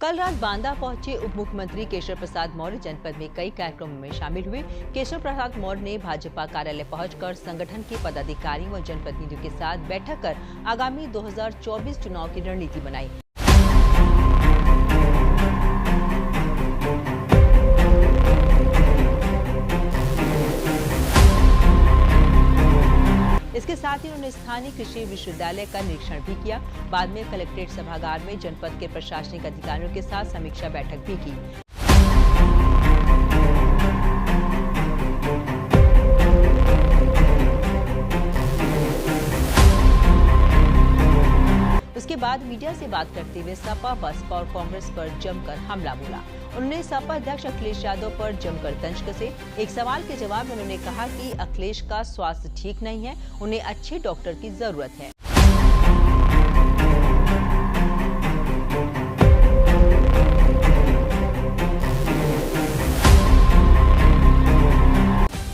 कल रात बांदा पहुंचे उप मुख्यमंत्री केशव प्रसाद मौर्य जनपद में कई कार्यक्रमों में शामिल हुए। केशव प्रसाद मौर्य ने भाजपा कार्यालय पहुंचकर संगठन के पदाधिकारियों व जनप्रतिनिधियों के साथ बैठक कर आगामी 2024 चुनाव की रणनीति बनाई। इसके साथ ही उन्होंने स्थानीय कृषि विश्वविद्यालय का निरीक्षण भी किया। बाद में कलेक्ट्रेट सभागार में जनपद के प्रशासनिक अधिकारियों के साथ समीक्षा बैठक भी की। उसके बाद मीडिया से बात करते हुए सपा, बसपा और कांग्रेस पर जमकर हमला बोला। उन्होंने सपा अध्यक्ष अखिलेश यादव पर जमकर तंज कसे। एक सवाल के जवाब में उन्होंने कहा कि अखिलेश का स्वास्थ्य ठीक नहीं है, उन्हें अच्छे डॉक्टर की जरूरत है।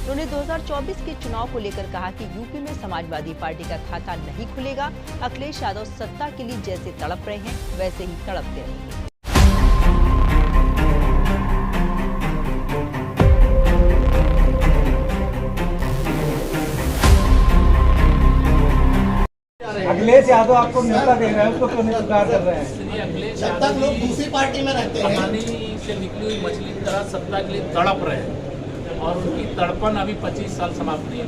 उन्होंने 2024 के चुनाव को लेकर कहा कि यूपी में समाजवादी पार्टी का खाता नहीं खुलेगा। अखिलेश यादव सत्ता के लिए जैसे तड़प रहे हैं वैसे ही तड़पते रहेंगे। अखिलेश यादव आपको न्योता दे रहे हैं, उसको क्यों नहीं स्वीकार कर रहे हैं? जब तक लोग दूसरी पार्टी में रहते हैं, पानी से निकली हुई मछली की तरह सत्ता के लिए तड़प रहे हैं और उनकी तड़पन अभी 25 साल समाप्त नहीं है।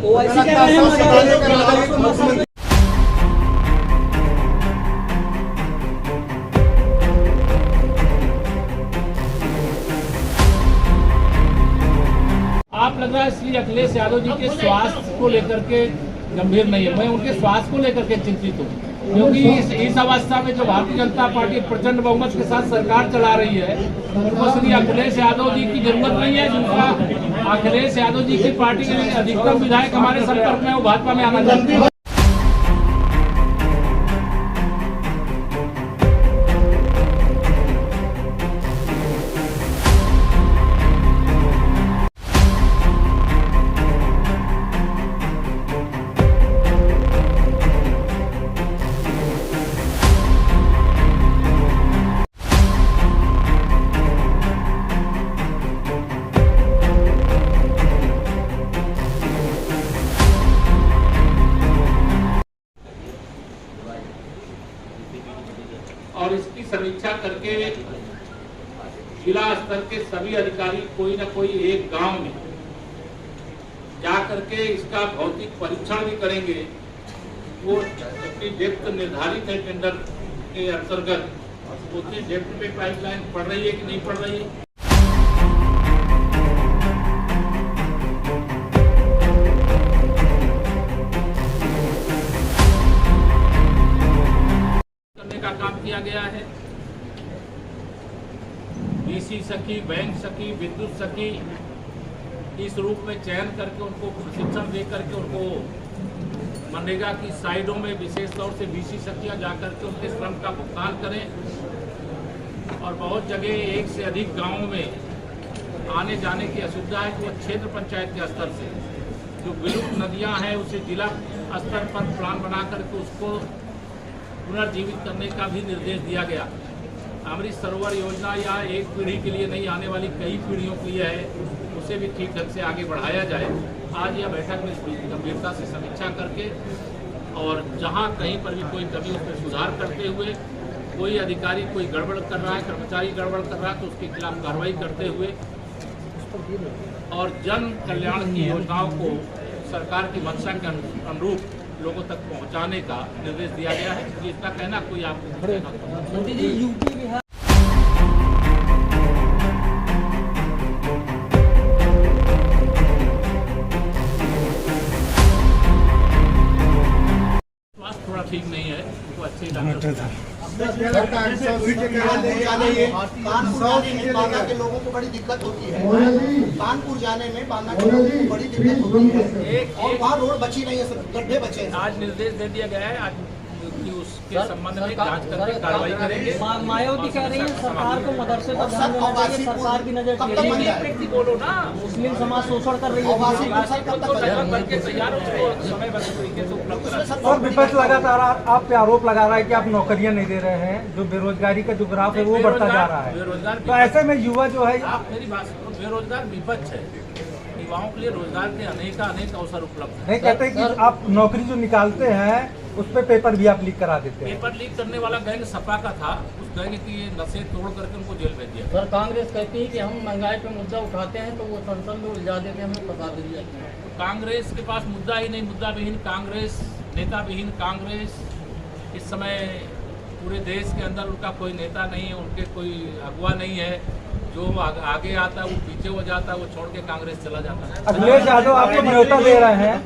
आप लग रहा है श्री अखिलेश यादव जी के स्वास्थ्य को लेकर के गंभीर नहीं है। मैं उनके स्वास्थ्य को लेकर के चिंतित हूँ, क्योंकि इस अवस्था में जो भारतीय जनता पार्टी प्रचंड बहुमत के साथ सरकार चला रही है, उनको श्री अखिलेश यादव जी की जरूरत नहीं है। जिनका अखिलेश यादव जी की पार्टी के अधिकतम विधायक हमारे संपर्क में वो भाजपा में आना चाहते हैं। और इसकी समीक्षा करके जिला स्तर के सभी अधिकारी कोई न कोई एक गांव में जा करके इसका भौतिक परीक्षण भी करेंगे। वो जितनी डेप्थ निर्धारित है टेंडर के अंतर्गत, उतनी डेप्थ पे पाइपलाइन पड़ रही है कि नहीं पड़ रही है। का काम किया गया है। बीसी सखी, बैंक सखी, विद्युत सखी इस रूप में चयन करके उनको प्रशिक्षण दे करके उनको मनरेगा की साइडों में विशेष तौर से बीसी सखियां जाकर के उनके श्रम का भुगतान करें। और बहुत जगह एक से अधिक गांवों में आने जाने की असुविधा है, तो क्षेत्र पंचायत के स्तर से जो विलुप्त नदियां हैं उसे जिला स्तर पर प्लान बना करके उसको पुनर्जीवित करने का भी निर्देश दिया गया। अमृत सरोवर योजना या एक पीढ़ी के लिए नहीं, आने वाली कई पीढ़ियों के लिए है, उसे भी ठीक ढंग से आगे बढ़ाया जाए। आज यह बैठक में गंभीरता से समीक्षा करके और जहां कहीं पर भी कोई कमी उसमें सुधार करते हुए, कोई अधिकारी कोई गड़बड़ कर रहा है, कर्मचारी गड़बड़ कर रहा है तो उसके खिलाफ कार्रवाई करते हुए और जन कल्याण की योजनाओं को सरकार की मंशा के अनुरूप लोगों तक पहुंचाने का निर्देश दिया गया है। इसका कहना कोई आपको यूपी बिहार स्वास्थ्य थोड़ा ठीक नहीं है, तो अच्छे डॉक्टर बांदा के लोगों को बड़ी दिक्कत होती है। कानपुर जाने में बांदा के लोगों को बड़ी दिक्कत होती है और वहाँ रोड बची नहीं है, गड्ढे बचे हैं। आज निर्देश दे दिया गया है। आज कि उसके संबंध में जांच करके कार्रवाई करेंगे। मायावती कह रही है सरकार को मदरसे पर ध्यान देना चाहिए, सरकार की नजर कब तक टिकी बन हुई जाएगा? है। व्यक्ति बोलो ना, मुस्लिम समाज शोषण कर रही है। आवासीय सर कब तक बन जाएगा? बनके तैयार हो, उसको समयबद्ध तरीके से उपलब्ध करा। और विपक्ष लगातार आप पे आरोप लगा रहा है कि आप नौकरियां नहीं दे रहे हैं, जो बेरोजगारी का जो ग्राफ है वो बढ़ता जा रहा है। बेरोजगार तो ऐसे में युवा जो है आप मेरी बात सुनो, बेरोजगार विपक्ष है, युवाओं के लिए रोजगार के अनेक अवसर उपलब्ध है। नहीं कहते कि आप नौकरी जो निकालते हैं उस पे पेपर भी आप लीक करा देते हैं। पेपर लीक करने वाला गैंग सपा का था, उस गैंग की नशे तोड़ करके उनको जेल भेज दिया। सर कांग्रेस कहती है कि हम महंगाई पे मुद्दा उठाते हैं तो वो संसद में उलझा देते हैं, हमें फंसा दी जाती है। कांग्रेस के पास मुद्दा ही नहीं, मुद्दा विहीन कांग्रेस, नेता विहीन कांग्रेस। इस समय पूरे देश के अंदर उनका कोई नेता नहीं है, उनके कोई अगुवा नहीं है। जो आगे आता है वो पीछे हो जाता है, वो छोड़ के कांग्रेस चला जाता है। अखिलेश यादव आपको न्योता दे रहे हैं।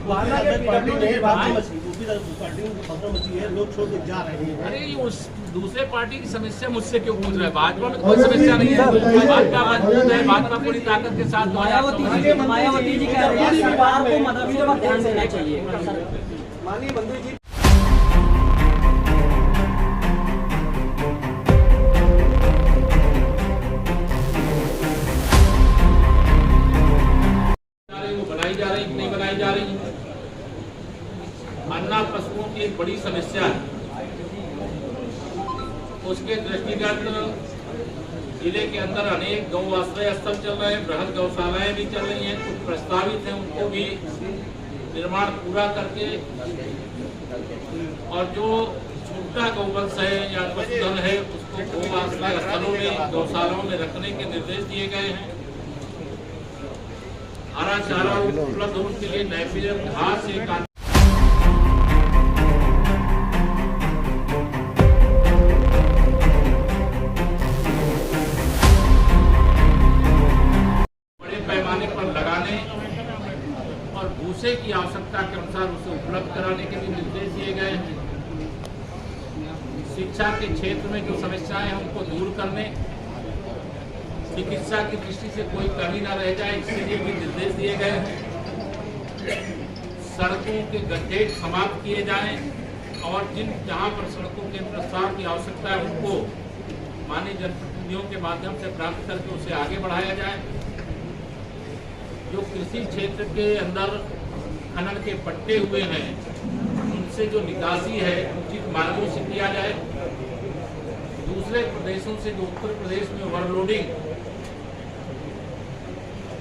अरे ये उस दूसरे पार्टी की समस्या मुझसे क्यों पूछ रहे हैं? भाजपा में कोई समस्या नहीं है, भाजपा मजबूत है, भाजपा पूरी ताकत के साथ मायावती जी कह रही है सरकार को मदरसे पर ध्यान देना चाहिए। माननीय मंत्री जी बनाई जा रही, नहीं बनाई जा रही। अन्ना पशुओं की एक बड़ी समस्या है, उसके दृष्टिगत जिले के अंदर अनेक गौ आश्रय स्थल चल रहे हैं, बृहद गौशालाएं भी चल रही हैं, कुछ प्रस्तावित हैं, उनको भी निर्माण पूरा करके और जो छोटा गौवंश है या पशुधन है उसको गौ आश्रय स्थलों में, गौशालाओं में रखने के निर्देश दिए गए हैं। हरा चारा उपलब्ध हो उनके लिए नैपीरियड घास एक बड़े पैमाने पर लगाने और भूसे की आवश्यकता के अनुसार उसे उपलब्ध कराने के भी निर्देश दिए गए हैं। शिक्षा के क्षेत्र में जो समस्याएं हैं उनको दूर करने, चिकित्सा की दृष्टि से कोई कमी न रह जाए इसके लिए भी निर्देश दिए गए हैं। सड़कों के गड्ढे समाप्त किए जाएं और जहां पर सड़कों के प्रस्ताव की आवश्यकता है उनको माननीय जनप्रतिनिधियों के माध्यम से प्राप्त करके उसे आगे बढ़ाया जाए। जो कृषि क्षेत्र के अंदर खनन के पट्टे हुए हैं उनसे जो निकासी है उचित मार्गों से किया जाए। दूसरे प्रदेशों से जो उत्तर प्रदेश में ओवरलोडिंग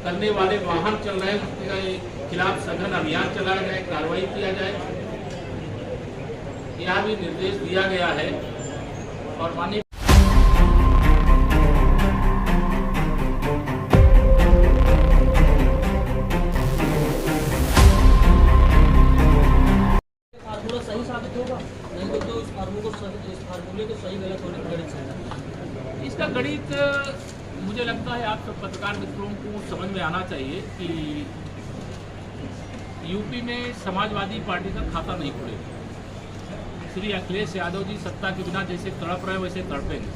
करने वाले वाहन चल रहे हैं उसके खिलाफ सघन अभियान चलाया जाए, कार्रवाई किया जाए, यह भी निर्देश दिया गया है। और माननीय फार्मूला सही साबित होगा, नहीं तो इस फार्मूले को सही गलत होने की गणित है। इसका गणित मुझे लगता है आप सब पत्रकार मित्रों को समझ में आना चाहिए कि यूपी में समाजवादी पार्टी का खाता नहीं खुलेगा। श्री अखिलेश यादव जी सत्ता के बिना जैसे तड़प रहे वैसे तड़पेंगे।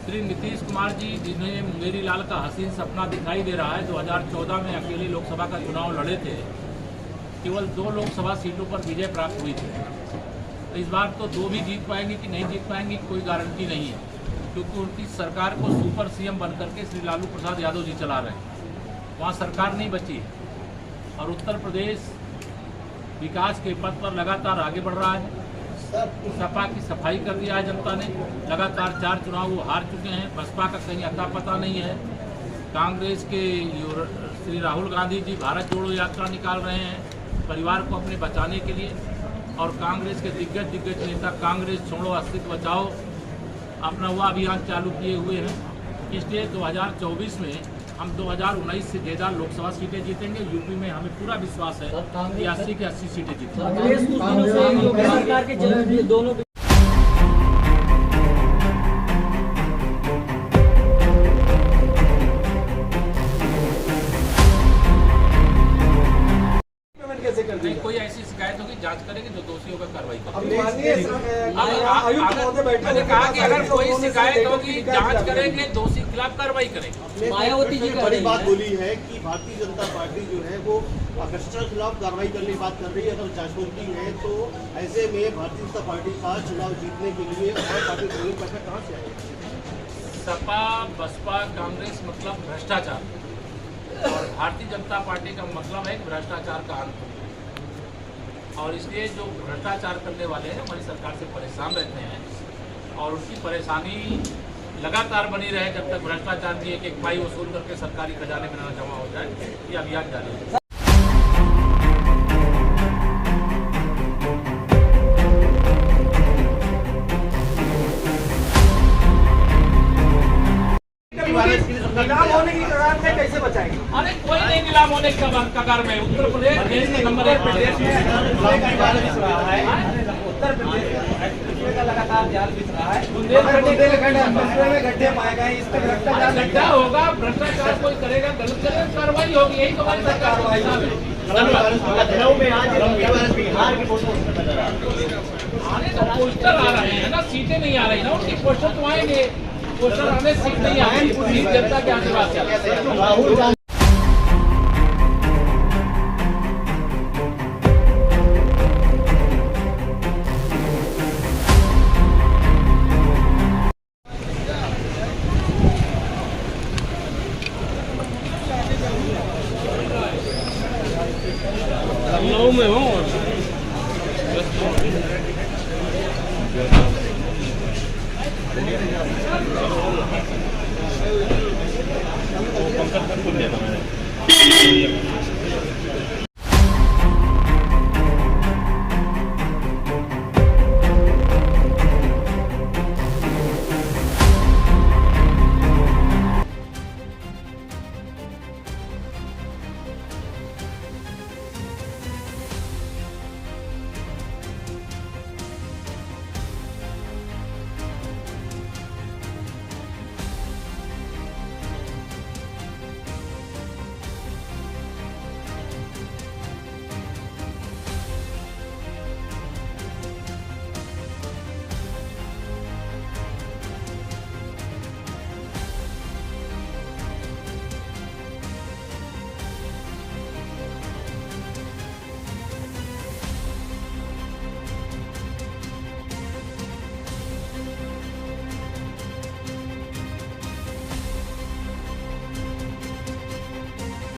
श्री नीतीश कुमार जी जिन्हें मुंगेरी लाल का हसीन सपना दिखाई दे रहा है, 2014 में अकेले लोकसभा का चुनाव लड़े थे, केवल 2 लोकसभा सीटों पर विजय प्राप्त हुई थी। तो इस बार तो 2 भी जीत पाएंगे कि नहीं जीत पाएंगे कोई गारंटी नहीं है, क्योंकि उनकी सरकार को सुपर सीएम बनकर के श्री लालू प्रसाद यादव जी चला रहे हैं। वहाँ सरकार नहीं बची है और उत्तर प्रदेश विकास के पथ पर लगातार आगे बढ़ रहा है। सपा की सफाई कर दिया है जनता ने, लगातार 4 चुनाव वो हार चुके हैं। बसपा का कहीं अता पता नहीं है। कांग्रेस के श्री राहुल गांधी जी भारत जोड़ो यात्रा निकाल रहे हैं परिवार को अपने बचाने के लिए, और कांग्रेस के दिग्गज नेता कांग्रेस छोड़ो अस्तित्व बचाओ अपना वह अभियान चालू किए हुए हैं। इसलिए 2024 में हम 2019 से ज़्यादा लोकसभा सीटें जीतेंगे। यूपी में हमें पूरा विश्वास है कि 80 की 80 सीटें जीतेंगे। सरकार के दोनों नहीं कोई ऐसी शिकायत होगी, जांच करेंगे, जो दोषी होगा कार्रवाई अब करेंगे। माननीय आयुक्त महोदय बैठे मैंने कहा कि अगर कोई शिकायत होगी, शिकायत जांच करेंगे। करेंगे, दोषी के खिलाफ कार्रवाई करेंगे। मायावती जी कह बड़ी रही बात है बोली है कि भारतीय जनता पार्टी जो है वो भ्रष्टाचार के खिलाफ कार्रवाई करने की बात कर रही है। अगर जांच होती है तो ऐसे में भारतीय जनता पार्टी का चुनाव जीतने के लिए और पार्टी को पैसा कहाँ से आएगा? सपा, बसपा, कांग्रेस मतलब भ्रष्टाचार, और भारतीय जनता पार्टी का मतलब है कि भ्रष्टाचार का अंत। और इसलिए जो भ्रष्टाचार करने वाले हैं हमारी सरकार से परेशान रहते हैं, और उनकी परेशानी लगातार बनी रहे जब तक भ्रष्टाचार की एक पाई वसूल करके सरकारी खजाने में न जमा हो जाए। ये अभियान जारी है। नीलाम होने की कगार में कैसे बचाएंगे? अरे कोई नहीं नीलाम होने की कगार में। उत्तर प्रदेश देश के नंबर 1 प्रदेश में उत्तर प्रदेश का लगातार जाल बिछ रहा है। बुंदेलखंड में गड्ढे पाए गए, इस पर भ्रष्टाचार क्या होगा? भ्रष्टाचार कोई करेगा, गलत करेगा, कार्रवाई होगी। यही तो हमारी सरकार का हिसाब है। लखनऊ में आज बिहार की फोटो नजर आ रही है। आने तो पोस्टर आ रहे हैं ना, सीटें नहीं आ रही ना, उनके पोस्टर तो आएंगे। पोस्टर आने सीट नहीं आ रही, सीट जनता के आशीर्वाद से आती है। लखनऊ में हूँ। पंकज